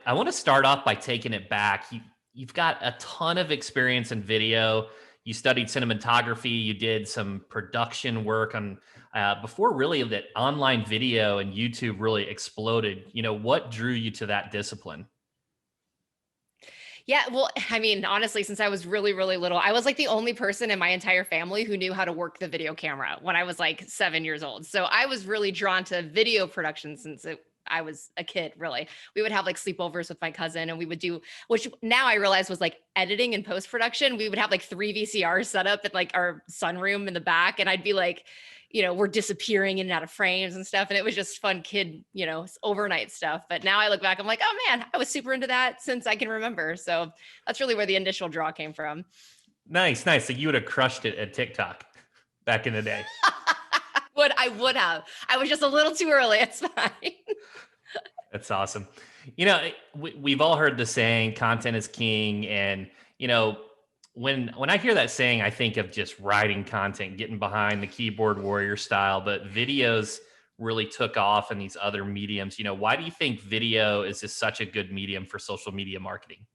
I want to start off by taking it back. You've got a ton of experience in video. You studied cinematography. You did some production work on before really that online video and YouTube really exploded. What drew you to that discipline? Yeah, well, I mean, honestly, since I was really, really little, I was like the only person in my entire family who knew how to work the video camera when I was like 7 years old. So I was really drawn to video production I was a kid, really. We would have like sleepovers with my cousin and we would do, which now I realize was like editing and post production. We would have like three VCRs set up at like our sunroom in the back. And I'd be like, we're disappearing in and out of frames and stuff. And it was just fun kid, overnight stuff. But now I look back, I'm like, oh man, I was super into that since I can remember. So that's really where the initial draw came from. Nice, nice. So you would have crushed it at TikTok back in the day. I would have. I was just a little too early. It's fine. That's awesome. We've all heard the saying, "Content is king," and when I hear that saying, I think of just writing content, getting behind the keyboard warrior style. But videos really took off in these other mediums. Why do you think video is just such a good medium for social media marketing?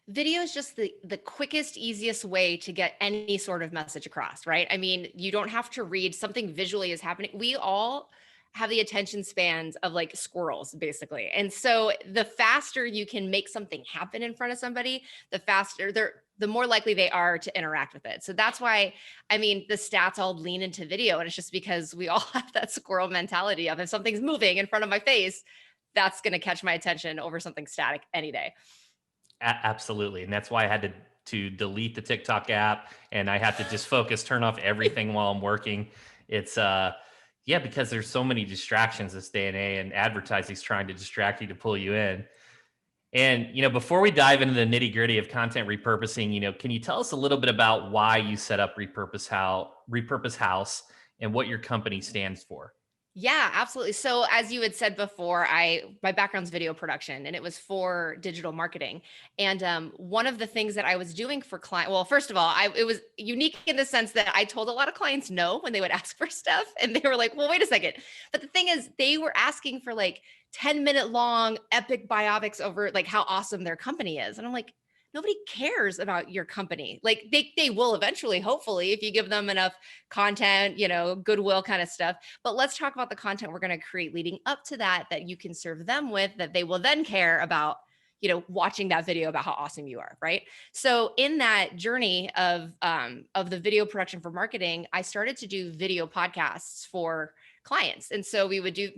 Video is just the quickest, easiest way to get any sort of message across, right? I mean, you don't have to read something visually is happening. We all have the attention spans of like squirrels, basically. And so the faster you can make something happen in front of somebody, the more likely they are to interact with it. So that's why, I mean, the stats all lean into video. And it's just because we all have that squirrel mentality of if something's moving in front of my face, that's going to catch my attention over something static any day. Absolutely, and that's why I had to delete the TikTok app, and I had to just focus, turn off everything while I'm working. It's yeah, because there's so many distractions this day and age, and advertising's trying to distract you to pull you in. And before we dive into the nitty gritty of content repurposing, can you tell us a little bit about why you set up Repurpose House, and what your company stands for? Yeah, absolutely. So as you had said before, my background's video production and it was for digital marketing. And one of the things that I was doing for client, well, first of all, it was unique in the sense that I told a lot of clients no when they would ask for stuff, and they were like, "Well, wait a second." But the thing is, they were asking for like 10-minute long epic biopics over like how awesome their company is, and I'm like, nobody cares about your company. Like they will eventually, hopefully, if you give them enough content, goodwill kind of stuff. But let's talk about the content we're going to create leading up to that you can serve them with, that they will then care about, watching that video about how awesome you are, right? So in that journey of the video production for marketing, I started to do video podcasts for clients. And so we would do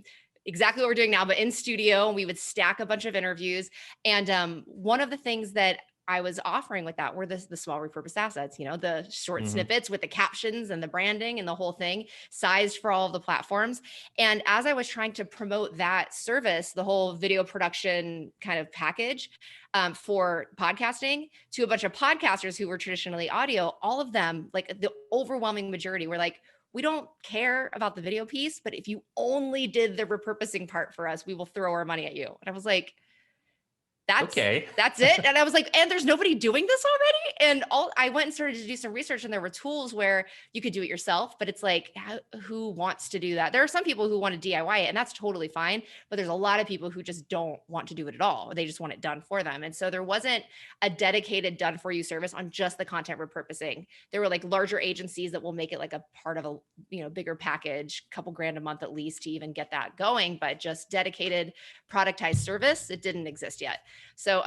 exactly what we're doing now, but in studio, we would stack a bunch of interviews. And one of the things that I was offering with that were the small repurposed assets, the short Hmm. snippets with the captions and the branding and the whole thing, sized for all of the platforms. And as I was trying to promote that service, the whole video production kind of package for podcasting to a bunch of podcasters who were traditionally audio, all of them, like the overwhelming majority, were like, we don't care about the video piece, but if you only did the repurposing part for us, we will throw our money at you. And I was like, that's Okay. that's it. And I was like, and there's nobody doing this already. And I went and started to do some research, and there were tools where you could do it yourself, but it's like, who wants to do that? There are some people who want to DIY it, and that's totally fine. But there's a lot of people who just don't want to do it at all. They just want it done for them. And so there wasn't a dedicated done for you service on just the content repurposing. There were like larger agencies that will make it like a part of a bigger package, couple grand a month at least to even get that going. But just dedicated productized service, it didn't exist yet. So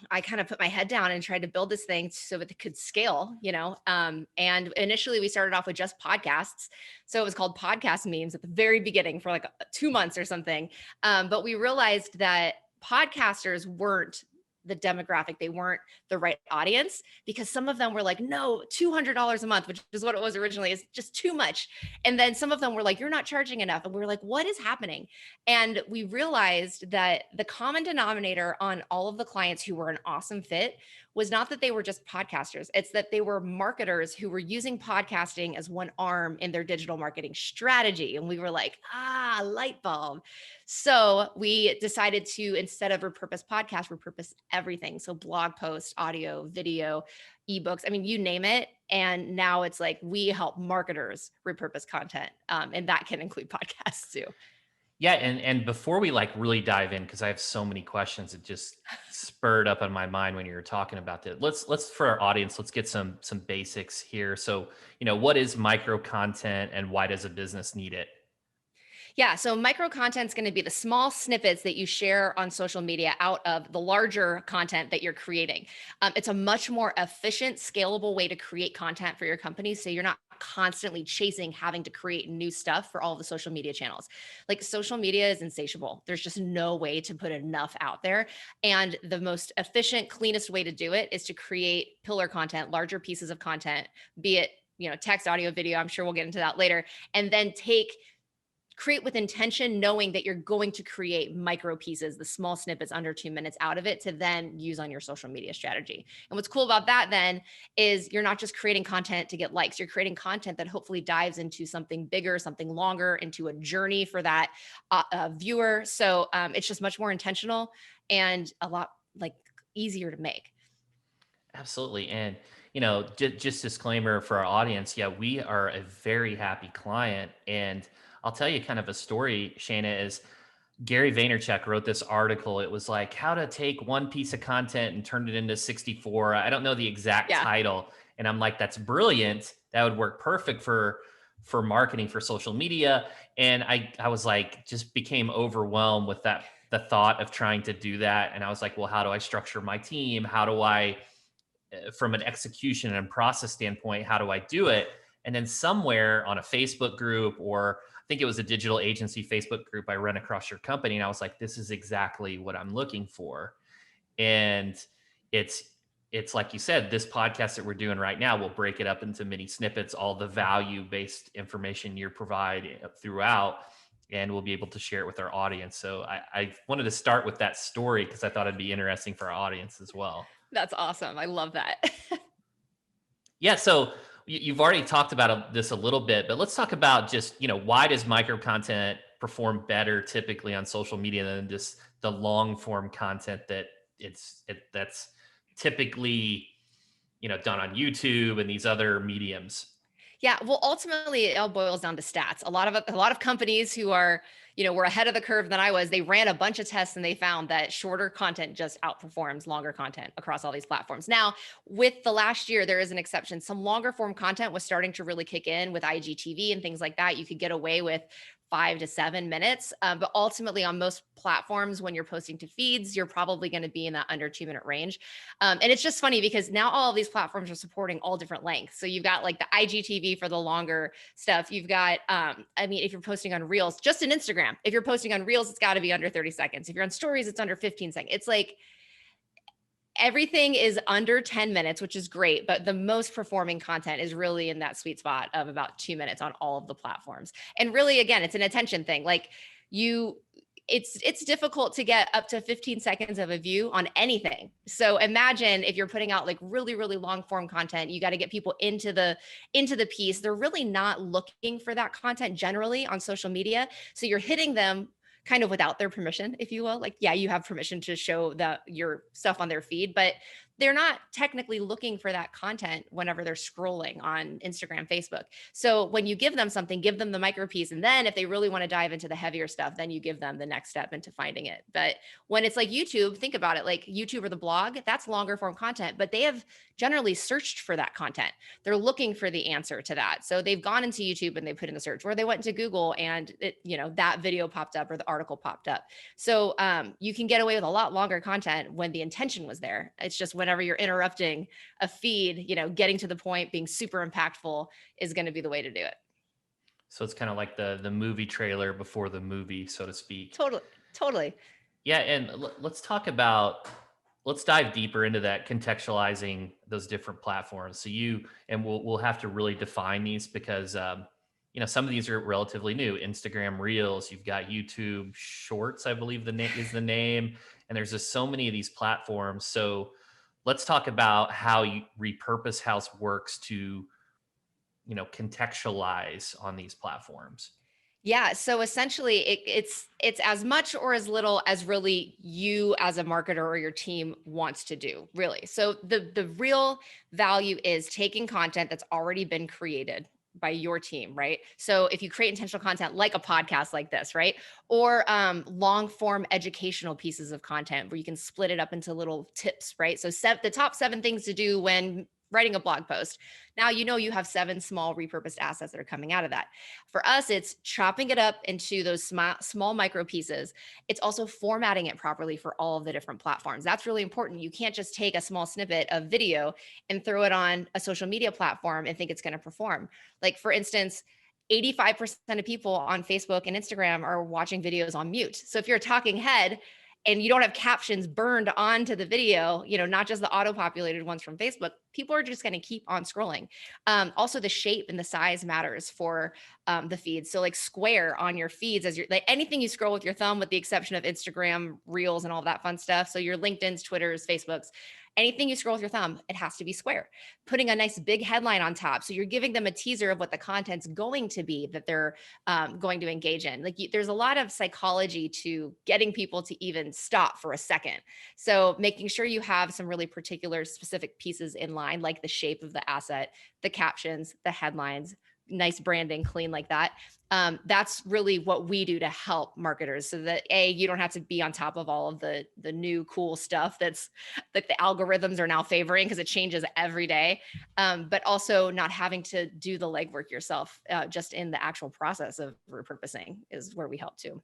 I kind of put my head down and tried to build this thing so that it could scale, and initially we started off with just podcasts. So it was called Podcast Memes at the very beginning for like 2 months or something. But we realized that podcasters weren't the demographic. They weren't the right audience, because some of them were like, no, $200 a month, which is what it was originally, is just too much. And then some of them were like, you're not charging enough. And we were like, what is happening? And we realized that the common denominator on all of the clients who were an awesome fit was not that they were just podcasters. It's that they were marketers who were using podcasting as one arm in their digital marketing strategy. And we were like, light bulb. So we decided to, instead of repurpose podcast, repurpose everything. So blog posts, audio, video, ebooks, I mean, you name it. And now it's like we help marketers repurpose content. And that can include podcasts too. Yeah, and before we like really dive in, because I have so many questions, it just spurred up in my mind when you were talking about that. Let's for our audience, let's get some basics here. So, what is micro content and why does a business need it? Yeah, so micro content is going to be the small snippets that you share on social media out of the larger content that you're creating. It's a much more efficient, scalable way to create content for your company. So you're not constantly chasing having to create new stuff for all of the social media channels. Like social media is insatiable. There's just no way to put enough out there. And the most efficient, cleanest way to do it is to create pillar content, larger pieces of content, be it text, audio, video. I'm sure we'll get into that later. And then create with intention, knowing that you're going to create micro pieces, the small snippets under 2 minutes out of it to then use on your social media strategy. And what's cool about that then is you're not just creating content to get likes, you're creating content that hopefully dives into something bigger, something longer, into a journey for that viewer. So it's just much more intentional and a lot like easier to make. Absolutely. And, just disclaimer for our audience. Yeah, we are a very happy client. And I'll tell you kind of a story, Shayna, is Gary Vaynerchuk wrote this article. It was like how to take one piece of content and turn it into 64. I don't know the exact Yeah. title. And I'm like, that's brilliant. That would work perfect for marketing for social media. And I was like, just became overwhelmed with the thought of trying to do that. And I was like, well, how do I structure my team? How do I from an execution and process standpoint, how do I do it? And then somewhere on a Facebook group, or I think it was a digital agency Facebook group, I ran across your company and I was like, this is exactly what I'm looking for. And it's it's like you said, this podcast that we're doing right now, we'll break it up into mini snippets, all the value based information you provide throughout, and we'll be able to share it with our audience. So I wanted to start with that story because I thought it'd be interesting for our audience as well. That's awesome. I love that. Yeah, so you've already talked about this a little bit, but let's talk about just, why does micro content perform better typically on social media than just the long form content that's typically, done on YouTube and these other mediums. Yeah, well, ultimately, it all boils down to stats. A lot of companies who are, were ahead of the curve than I was. They ran a bunch of tests and they found that shorter content just outperforms longer content across all these platforms. Now, with the last year, there is an exception. Some longer form content was starting to really kick in with IGTV and things like that. You could get away with 5 to 7 minutes, but ultimately, on most platforms, when you're posting to feeds, you're probably going to be in that under 2 minute range. And it's just funny because now all of these platforms are supporting all different lengths. So you've got like the IGTV for the longer stuff. You've got, if you're posting on Reels, just in Instagram, if you're posting on Reels, it's got to be under 30 seconds. If you're on Stories, it's under 15 seconds. It's like everything is under 10 minutes, which is great, but the most performing content is really in that sweet spot of about 2 minutes on all of the platforms. And really, again, it's an attention thing. Like you, it's difficult to get up to 15 seconds of a view on anything. So imagine if you're putting out like really, really long form content, you got to get people into the piece. They're really not looking for that content generally on social media. So you're hitting them kind of without their permission, if you will. Like, yeah, you have permission to show your stuff on their feed, but they're not technically looking for that content whenever they're scrolling on Instagram, Facebook. So when you give them something, give them the micro piece. And then if they really want to dive into the heavier stuff, then you give them the next step into finding it. But when it's like YouTube, think about it, like YouTube or the blog, that's longer form content, but they have generally searched for that content. They're looking for the answer to that. So they've gone into YouTube and they put in the search, or they went into Google and that video popped up or the article popped up. So you can get away with a lot longer content when the intention was there. It's just whenever you're interrupting a feed, getting to the point, being super impactful is going to be the way to do it. So it's kind of like the movie trailer before the movie, so to speak. Totally. Totally. Yeah, and let's dive deeper into that, contextualizing those different platforms. So we'll have to really define these because some of these are relatively new. Instagram Reels, you've got YouTube Shorts, I believe the name is the name, and there's just so many of these platforms. So let's talk about how Repurpose House works to contextualize on these platforms. Yeah. So essentially it's as much or as little as really you as a marketer or your team wants to do, really. So the real value is taking content that's already been created, your team, right? So if you create intentional content like a podcast like this, right? Or long form educational pieces of content where you can split it up into little tips, right? So the top 7 things to do when writing a blog post. Now you know you have 7 small repurposed assets that are coming out of that. For us, it's chopping it up into those small micro pieces. It's also formatting it properly for all of the different platforms. That's really important. You can't just take a small snippet of video and throw it on a social media platform and think it's going to perform. Like, for instance, 85% of people on Facebook and Instagram are watching videos on mute. So if you're a talking head and you don't have captions burned onto the video, not just the auto populated ones from Facebook, people are just going to keep on scrolling. Also, the shape and the size matters for the feeds. So like square on your feeds, as you're like anything you scroll with your thumb, with the exception of Instagram reels and all that fun stuff. So your LinkedIn's, Twitter's, Facebook's, anything you scroll with your thumb, it has to be square. Putting a nice big headline on top. So you're giving them a teaser of what the content's going to be that they're going to engage in. Like there's a lot of psychology to getting people to even stop for a second. So making sure you have some really particular specific pieces in line, like the shape of the asset, the captions, the headlines, nice branding, clean like that. That's really what we do to help marketers, so that you don't have to be on top of all of the new cool stuff that's like the algorithms are now favoring, because it changes every day. But also not having to do the legwork yourself, just in the actual process of repurposing is where we help too.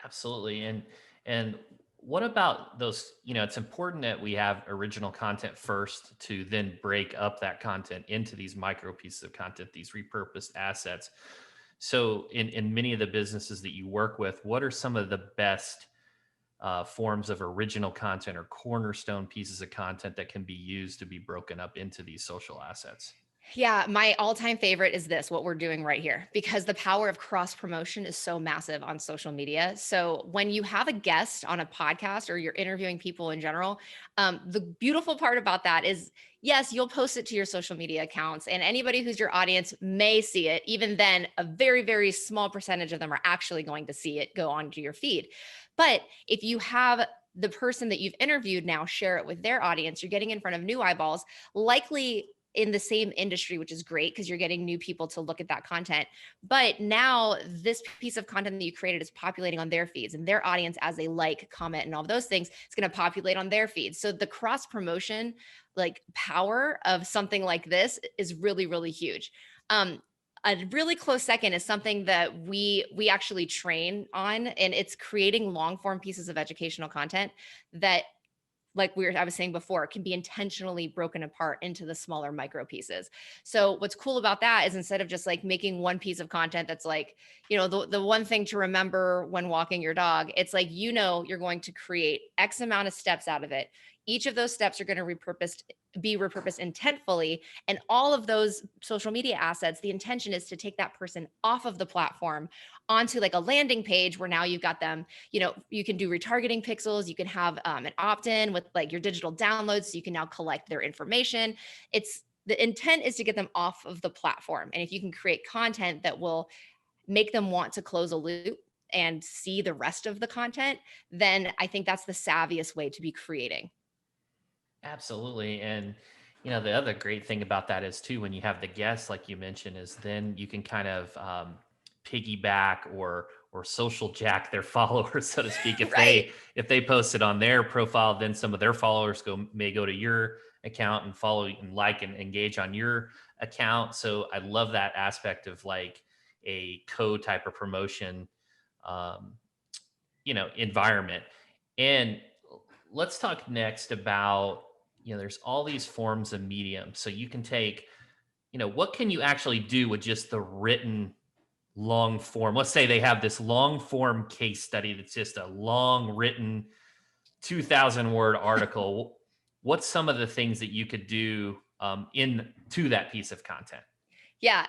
Absolutely. And what about those, it's important that we have original content first to then break up that content into these micro pieces of content, these repurposed assets. So in many of the businesses that you work with, what are some of the best forms of original content or cornerstone pieces of content that can be used to be broken up into these social assets? Yeah, my all-time favorite is what we're doing right here, because the power of cross promotion is so massive on social media. So when you have a guest on a podcast or you're interviewing people in general, the beautiful part about that is, yes, you'll post it to your social media accounts, and anybody who's your audience may see it. Even then, a very, very small percentage of them are actually going to see it go onto your feed. But if you have the person that you've interviewed now share it with their audience, you're getting in front of new eyeballs, likely in the same industry, which is great because you're getting new people to look at that content. But now this piece of content that you created is populating on their feeds, and their audience, as they like, comment, and all those things, it's going to populate on their feeds. So the cross promotion, like, power of something like this is really, really huge. A really close second is something that we actually train on, and it's creating long form pieces of educational content that, like I was saying before, can be intentionally broken apart into the smaller micro pieces. So what's cool about that is, instead of just like making one piece of content that's like, the one thing to remember when walking your dog, it's like, you're going to create X amount of steps out of it. Each of those steps are going to be repurposed intentfully. And all of those social media assets, the intention is to take that person off of the platform onto like a landing page where now you've got them, you can do retargeting pixels. You can have an opt-in with like your digital downloads. So you can now collect their information. The intent is to get them off of the platform. And if you can create content that will make them want to close a loop and see the rest of the content, then I think that's the savviest way to be creating. Absolutely. And the other great thing about that is too, when you have the guests, like you mentioned, is then you can kind of piggyback or social jack their followers, so to speak. If Right. they post it on their profile, then some of their followers may go to your account and follow and like and engage on your account. So I love that aspect of like a type of promotion, um, environment. And let's talk next about, there's all these forms of medium. So you can take, what can you actually do with just the written long form? Let's say they have this long form case study that's just a long written 2,000 word article. What's some of the things that you could do in to that piece of content? Yeah,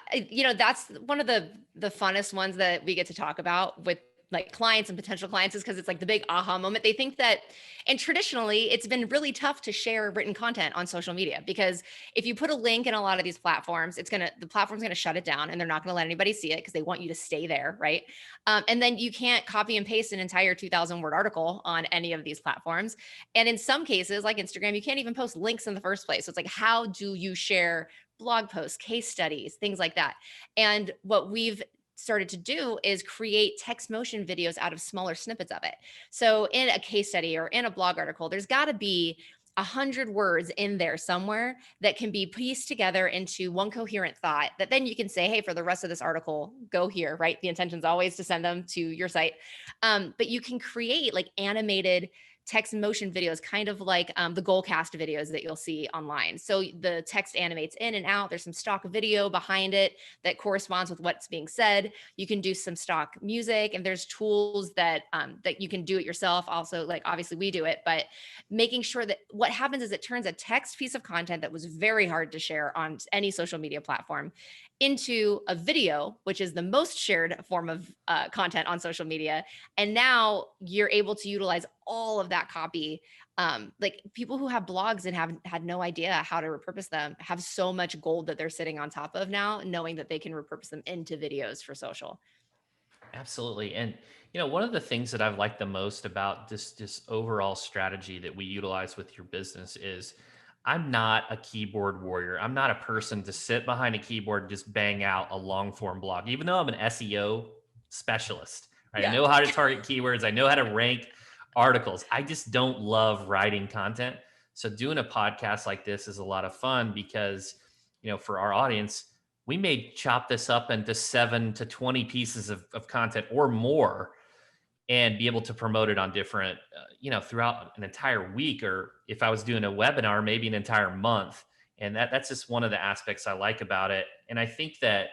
that's one of the funnest ones that we get to talk about with like clients and potential clients, is because it's like the big aha moment. They think that, and traditionally it's been really tough to share written content on social media, because if you put a link in a lot of these platforms, the platform's gonna shut it down, and they're not gonna let anybody see it because they want you to stay there, right? And then you can't copy and paste an entire 2,000 word article on any of these platforms. And in some cases, like Instagram, you can't even post links in the first place. So it's like, how do you share blog posts, case studies, things like that. And what we've started to do is create text motion videos out of smaller snippets of it. So in a case study or in a blog article, there's got to be 100 words in there somewhere that can be pieced together into one coherent thought that then you can say, hey, for the rest of this article, go here, right? The intention is always to send them to your site. But you can create like animated text motion videos, kind of like the Goalcast videos that you'll see online. So the text animates in and out. There's some stock video behind it that corresponds with what's being said. You can do some stock music, and there's tools that that you can do it yourself. Also, like obviously we do it, but making sure that what happens is it turns a text piece of content that was very hard to share on any social media platform into a video, which is the most shared form of content on social media. And now you're able to utilize all of that copy. Like people who have blogs and have had no idea how to repurpose them have so much gold that they're sitting on top of now, knowing that they can repurpose them into videos for social. Absolutely. And one of the things that I've liked the most about this overall strategy that we utilize with your business is I'm not a keyboard warrior. I'm not a person to sit behind a keyboard and just bang out a long form blog, even though I'm an SEO specialist. Right? I Yeah. know how to target keywords. I know how to rank articles. I just don't love writing content. So doing a podcast like this is a lot of fun because, for our audience, we may chop this up into 7 to 20 pieces of content or more and be able to promote it on different, throughout an entire week. Or if I was doing a webinar, maybe an entire month. And that's just one of the aspects I like about it. And I think that,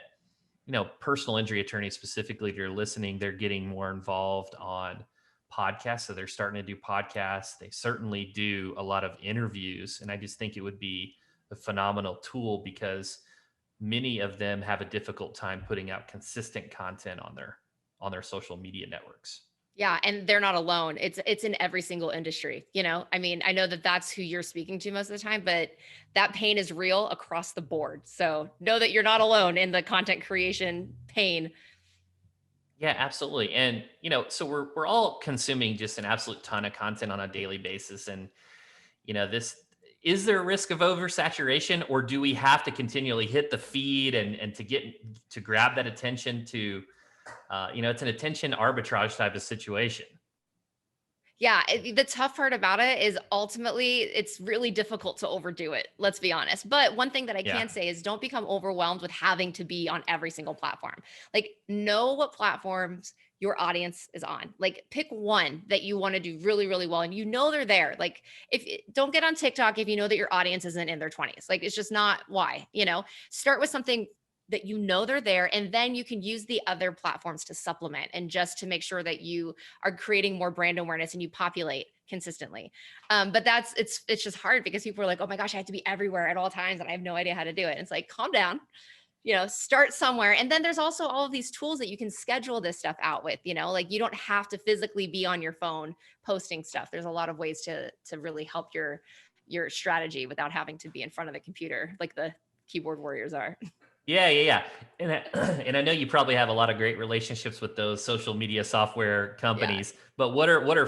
personal injury attorneys specifically, if you're listening, they're getting more involved on podcasts. So they're starting to do podcasts. They certainly do a lot of interviews. And I just think it would be a phenomenal tool because many of them have a difficult time putting out consistent content on their social media networks. Yeah, and they're not alone. It's in every single industry, you know? I mean, I know that that's who you're speaking to most of the time, but that pain is real across the board. So, know that you're not alone in the content creation pain. Yeah, absolutely. And so we're all consuming just an absolute ton of content on a daily basis. And this, is there a risk of oversaturation, or do we have to continually hit the feed and to grab that attention to it's an attention arbitrage type of situation. Yeah, the tough part about it is ultimately it's really difficult to overdo it. Let's be honest. But one thing that I Yeah. can say is don't become overwhelmed with having to be on every single platform. Like, know what platforms your audience is on. Like, pick one that you want to do really, really well, and you know they're there. Like, don't get on TikTok if you know that your audience isn't in their 20s. Like, it's just not why. Start with something that you know they're there, and then you can use the other platforms to supplement and just to make sure that you are creating more brand awareness and you populate consistently. But it's just hard because people are like, oh my gosh, I have to be everywhere at all times and I have no idea how to do it. And it's like, calm down, start somewhere. And then there's also all of these tools that you can schedule this stuff out with, like you don't have to physically be on your phone posting stuff. There's a lot of ways to really help your strategy without having to be in front of the computer like the keyboard warriors are. Yeah, yeah, yeah. And and I know you probably have a lot of great relationships with those social media software Yeah. companies, but what are a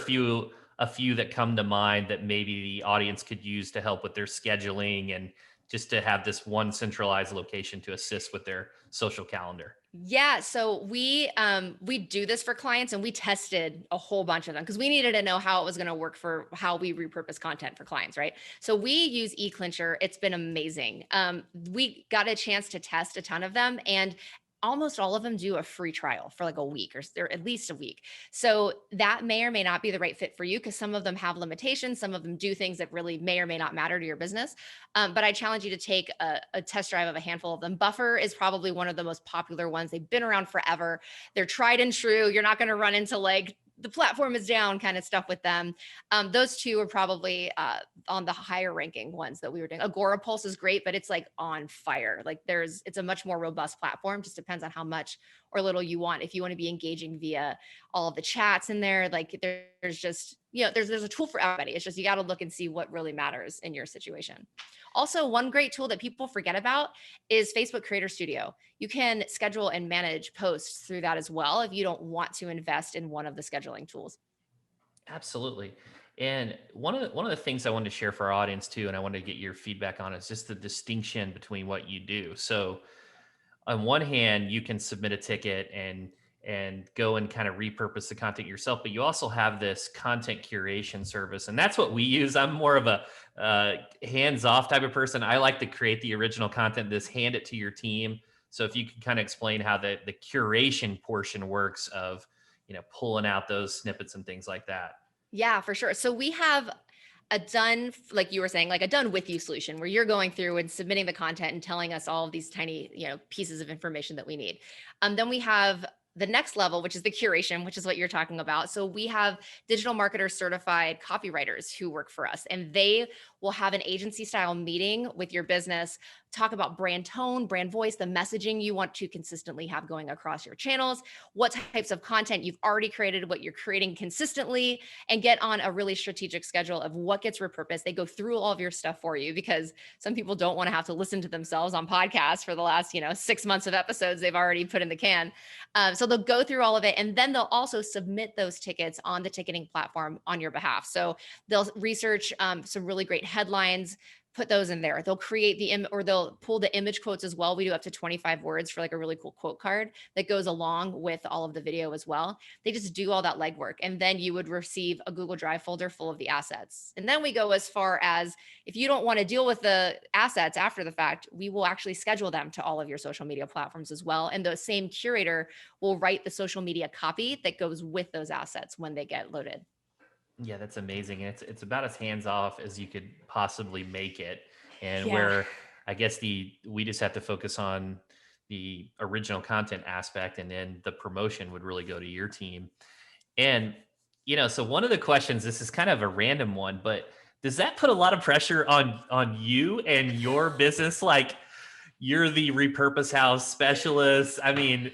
few that come to mind that maybe the audience could use to help with their scheduling and just to have this one centralized location to assist with their social calendar? Yeah, so we do this for clients, and we tested a whole bunch of them because we needed to know how it was going to work for how we repurpose content for clients, right? So we use eClincher. It's been amazing. We got a chance to test a ton of them, and almost all of them do a free trial for like a week or at least a week. So that may or may not be the right fit for you because some of them have limitations. Some of them do things that really may or may not matter to your business. But I challenge you to take a test drive of a handful of them. Buffer is probably one of the most popular ones. They've been around forever. They're tried and true. You're not going to run into like the platform is down kind of stuff with them. Those two are probably on the higher ranking ones that we were doing. Agora Pulse is great, but it's like on fire. Like it's a much more robust platform. Just depends on how much or little you want. If you want to be engaging via all of the chats in there, like there's just, there's a tool for everybody. It's just, you got to look and see what really matters in your situation. Also, one great tool that people forget about is Facebook Creator Studio. You can schedule and manage posts through that as well if you don't want to invest in one of the scheduling tools. Absolutely. And one of the things I wanted to share for our audience too, and I wanted to get your feedback on, is just the distinction between what you do. So on one hand, you can submit a ticket and go and kind of repurpose the content yourself, but you also have this content curation service, and that's what we use. I'm more of a hands-off type of person. I like to create the original content, just hand it to your team. So if you can kind of explain how the curation portion works of pulling out those snippets and things like that. Yeah, for sure. So we have a done, like you were saying, like a done with you solution where you're going through and submitting the content and telling us all of these tiny, pieces of information that we need. Then we have the next level, which is the curation, which is what you're talking about. So we have digital marketer certified copywriters who work for us, and they will have an agency style meeting with your business, talk about brand tone, brand voice, the messaging you want to consistently have going across your channels, what types of content you've already created, what you're creating consistently, and get on a really strategic schedule of what gets repurposed. They go through all of your stuff for you because some people don't want to have to listen to themselves on podcasts for the last, 6 months of episodes they've already put in the can. So they'll go through all of it, and then they'll also submit those tickets on the ticketing platform on your behalf. So they'll research some really great headlines, put those in there. They'll create or they'll pull the image quotes as well. We do up to 25 words for like a really cool quote card that goes along with all of the video as well. They just do all that legwork. And then you would receive a Google Drive folder full of the assets. And then we go as far as, if you don't want to deal with the assets after the fact, we will actually schedule them to all of your social media platforms as well. And the same curator will write the social media copy that goes with those assets when they get loaded. Yeah, that's amazing. And it's about as hands off as you could possibly make it. And Yeah. where I guess we just have to focus on the original content aspect, and then the promotion would really go to your team. And so one of the questions, this is kind of a random one, but does that put a lot of pressure on you and your business? Like, you're the repurpose house specialist. I mean,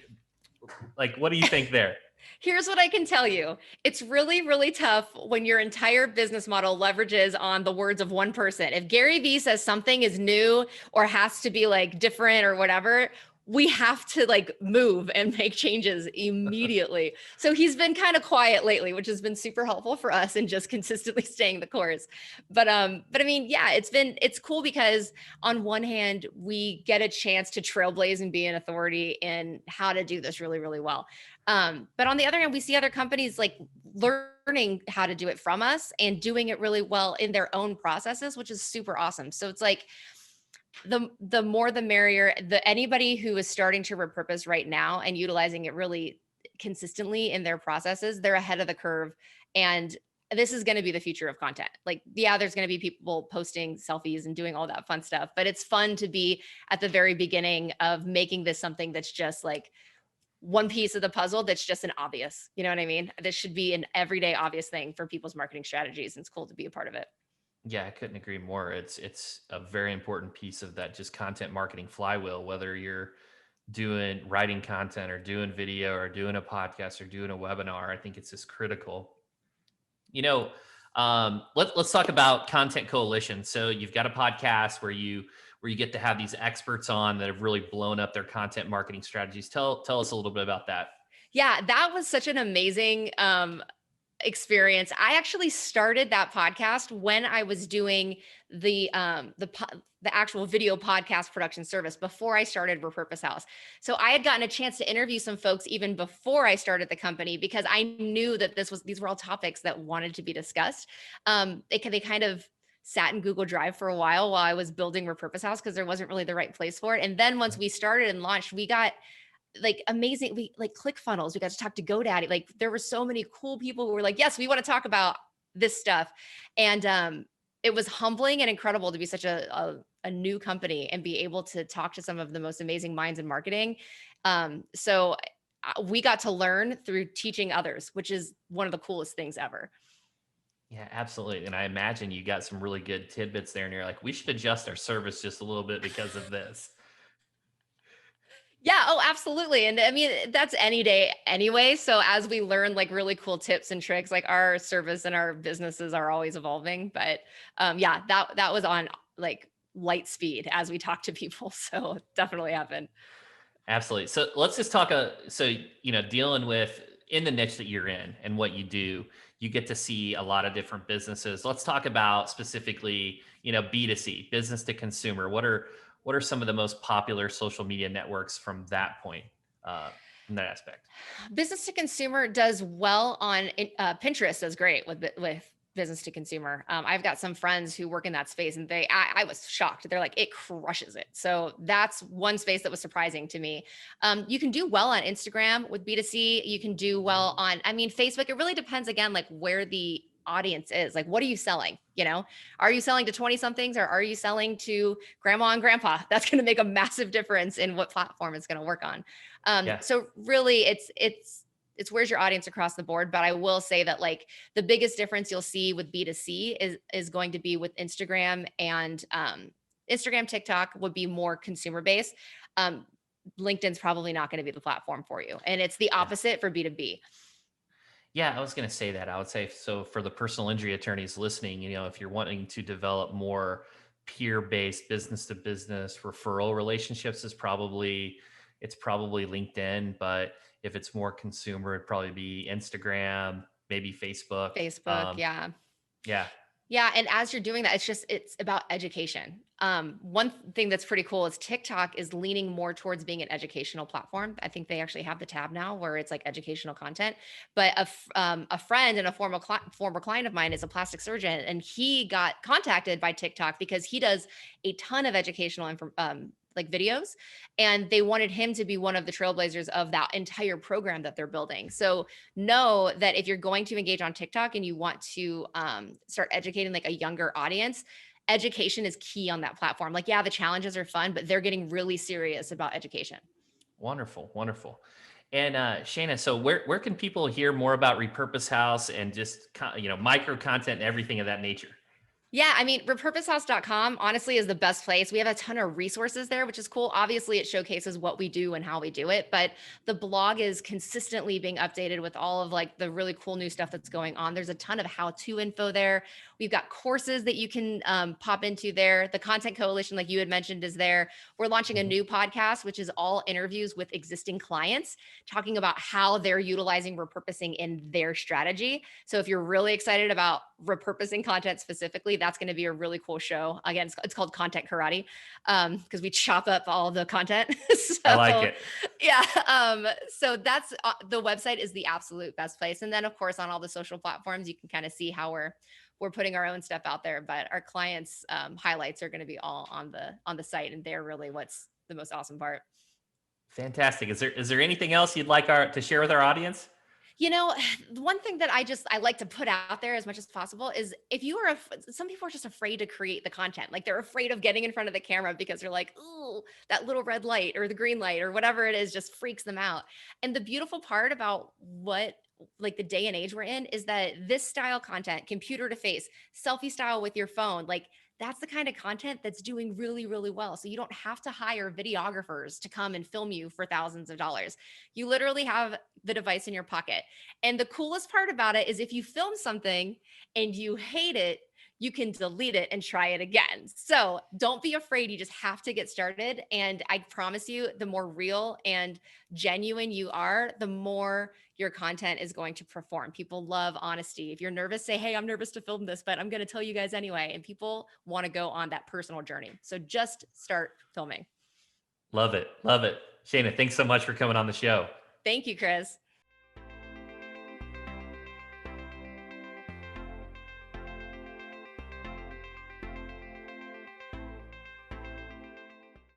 like, what do you think there? Here's what I can tell you. It's really, really tough when your entire business model leverages on the words of one person. If Gary Vee says something is new or has to be like different or whatever, we have to like move and make changes immediately. So he's been kind of quiet lately, which has been super helpful for us and just consistently staying the course. But I mean, yeah, it's cool because on one hand, we get a chance to trailblaze and be an authority in how to do this really, really well. But on the other hand, we see other companies like learning how to do it from us and doing it really well in their own processes, which is super awesome. So it's like the more the merrier. Anybody who is starting to repurpose right now and utilizing it really consistently in their processes, they're ahead of the curve. And this is going to be the future of content. Like, yeah, there's going to be people posting selfies and doing all that fun stuff, but it's fun to be at the very beginning of making this something that's just like one piece of the puzzle that's just an obvious, you know what I mean? This should be an everyday obvious thing for people's marketing strategies. And it's cool to be a part of it. Yeah, I couldn't agree more. It's a very important piece of that just content marketing flywheel, whether you're doing writing content or doing video or doing a podcast or doing a webinar. I think it's just critical. You know, let's talk about content coalition. So you've got a podcast where you get to have these experts on that have really blown up their content marketing strategies. Tell us a little bit about that. Yeah, that was such an amazing experience. I actually started that podcast when I was doing the actual video podcast production service before I started Repurpose House. So I had gotten a chance to interview some folks even before I started the company because I knew that these were all topics that wanted to be discussed. They kind of sat in Google Drive for a while I was building Repurpose House because there wasn't really the right place for it. And then once we started and launched, we got like amazing, we like ClickFunnels. We got to talk to GoDaddy. Like, there were so many cool people who were like, yes, we want to talk about this stuff. And it was humbling and incredible to be such a new company and be able to talk to some of the most amazing minds in marketing. So we got to learn through teaching others, which is one of the coolest things ever. Yeah, absolutely. And I imagine you got some really good tidbits there, and you're like, we should adjust our service just a little bit because of this. Yeah. Oh, absolutely. And I mean, that's any day anyway. So as we learn like really cool tips and tricks, like our service and our businesses are always evolving. But yeah, that was on like light speed as we talk to people. So definitely happened. Absolutely. So let's just talk. So dealing with in the niche that you're in and what you do, you get to see a lot of different businesses. Let's talk about specifically, B2C, business to consumer. What are some of the most popular social media networks from that point, from that aspect? Business to consumer does well on Pinterest does great with business to consumer. I've got some friends who work in that space, and I was shocked. They're like, it crushes it. So that's one space that was surprising to me. You can do well on Instagram with B2C. You can do well on, I mean, Facebook. It really depends again, like where the audience is. Like, what are you selling? Are you selling to 20 somethings, or are you selling to grandma and grandpa? That's going to make a massive difference in what platform it's going to work on. Yeah. So really it's where's your audience across the board. But I will say that like the biggest difference you'll see with B2C is going to be with Instagram and Instagram, TikTok would be more consumer based. LinkedIn's probably not going to be the platform for you. And it's the Yeah. opposite for B2B. Yeah, I was going to say that. I would say so for the personal injury attorneys listening, if you're wanting to develop more peer-based business to business referral relationships it's probably LinkedIn, but if it's more consumer, it'd probably be Instagram, maybe Facebook. Facebook, yeah. Yeah. Yeah, and as you're doing that, it's about education. One thing that's pretty cool is TikTok is leaning more towards being an educational platform. I think they actually have the tab now where it's like educational content. But a friend and a former client of mine is a plastic surgeon, and he got contacted by TikTok because he does a ton of educational like videos, and they wanted him to be one of the trailblazers of that entire program that they're building. So know that if you're going to engage on TikTok and you want to start educating like a younger audience, education is key on that platform. Like, yeah, the challenges are fun, but they're getting really serious about education. Wonderful, wonderful. And Shayna, so where can people hear more about Repurpose House and just micro content and everything of that nature? Yeah, I mean, repurposehouse.com honestly is the best place. We have a ton of resources there, which is cool. Obviously, it showcases what we do and how we do it, but the blog is consistently being updated with all of like the really cool new stuff that's going on. There's a ton of how-to info there. We've got courses that you can pop into there. The Content Coalition, like you had mentioned, is there. We're launching a Mhm. new podcast, which is all interviews with existing clients, talking about how they're utilizing repurposing in their strategy. So if you're really excited about repurposing content specifically, that's going to be a really cool show. Again, it's called Content Karate because we chop up all the content. I like So it. yeah, so that's the website is the absolute best place. And then of course on all the social platforms, you can kind of see how we're putting our own stuff out there. But our clients' highlights are going to be all on the site, and they're really what's the most awesome part. Fantastic. Is there anything else you'd like to share with our audience? You know, the one thing that I like to put out there as much as possible is if you are, some people are just afraid to create the content. Like they're afraid of getting in front of the camera because they're like, oh, that little red light or the green light or whatever it is just freaks them out. And the beautiful part about what like the day and age we're in is that this style content, computer to face, selfie style with your phone, like that's the kind of content that's doing really, really well. So you don't have to hire videographers to come and film you for thousands of dollars. You literally have the device in your pocket. And the coolest part about it is if you film something and you hate it, you can delete it and try it again. So don't be afraid. You just have to get started. And I promise you, the more real and genuine you are, the more your content is going to perform. People love honesty. If you're nervous, say, hey, I'm nervous to film this, but I'm going to tell you guys anyway. And people want to go on that personal journey. So just start filming. Love it. Love it. Shayna, thanks so much for coming on the show. Thank you, Chris.